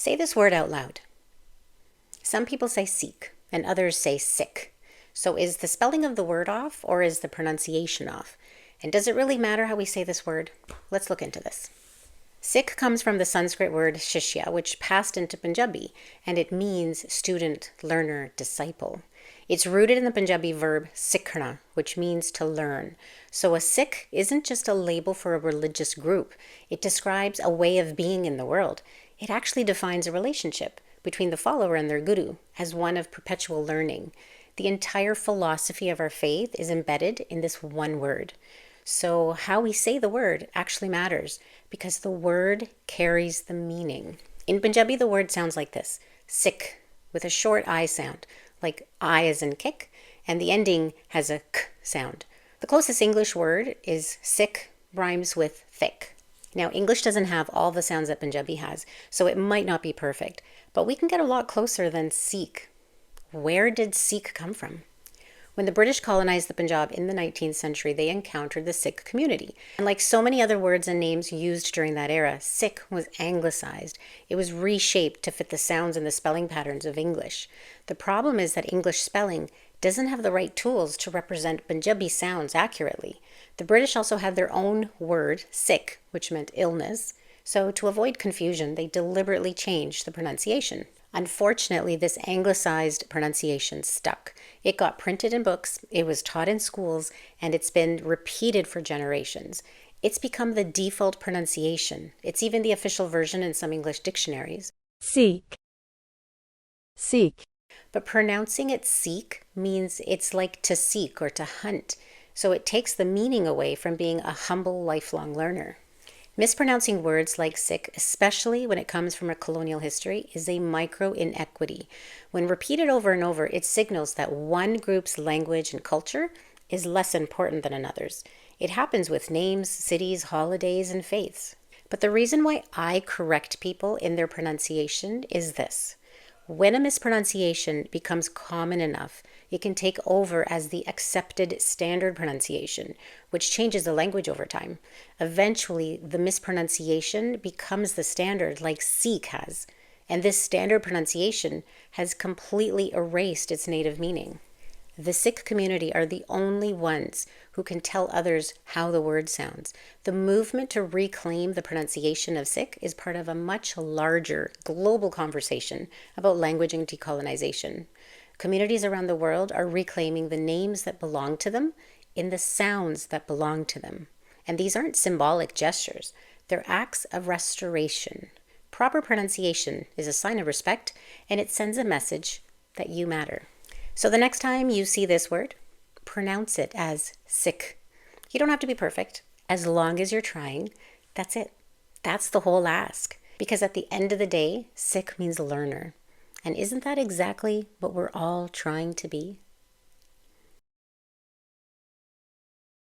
Say this word out loud. Some people say Sikh and others say Sikh. So is the spelling of the word off or is the pronunciation off? And does it really matter how we say this word? Let's look into this. Sikh comes from the Sanskrit word shishya, which passed into Punjabi, and it means student, learner, disciple. It's rooted in the Punjabi verb sikhna, which means to learn. So a Sikh isn't just a label for a religious group. It describes a way of being in the world. It actually defines a relationship between the follower and their guru as one of perpetual learning. The entire philosophy of our faith is embedded in this one word. So how we say the word actually matters because the word carries the meaning. In Punjabi, the word sounds like this, Sikh, with a short I sound, like I as in kick, and the ending has a k sound. The closest English word is Sikh, rhymes with thick. Now, English doesn't have all the sounds that Punjabi has, so it might not be perfect, but we can get a lot closer than Sikh. Where did Sikh come from? When the British colonized the Punjab in the 19th century, they encountered the Sikh community. And like so many other words and names used during that era, Sikh was anglicized. It was reshaped to fit the sounds and the spelling patterns of English. The problem is that English spelling doesn't have the right tools to represent Punjabi sounds accurately. The British also had their own word, Sikh, which meant illness. So to avoid confusion, they deliberately changed the pronunciation. Unfortunately, this anglicized pronunciation stuck. It got printed in books, it was taught in schools, and it's been repeated for generations. It's become the default pronunciation. It's even the official version in some English dictionaries. Seek. Seek. But pronouncing it Sikh means it's like to seek or to hunt. So it takes the meaning away from being a humble, lifelong learner. Mispronouncing words like Sikh, especially when it comes from a colonial history, is a micro-inequity. When repeated over and over, it signals that one group's language and culture is less important than another's. It happens with names, cities, holidays, and faiths. But the reason why I correct people in their pronunciation is this. When a mispronunciation becomes common enough, it can take over as the accepted standard pronunciation, which changes the language over time. Eventually, the mispronunciation becomes the standard like Sikh has, and this standard pronunciation has completely erased its native meaning. The Sikh community are the only ones who can tell others how the word sounds. The movement to reclaim the pronunciation of Sikh is part of a much larger global conversation about language and decolonization. Communities around the world are reclaiming the names that belong to them in the sounds that belong to them. And these aren't symbolic gestures, they're acts of restoration. Proper pronunciation is a sign of respect, and it sends a message that you matter. So the next time you see this word, pronounce it as Sikh. You don't have to be perfect. As long as you're trying, that's it. That's the whole ask. Because at the end of the day, Sikh means learner. And isn't that exactly what we're all trying to be?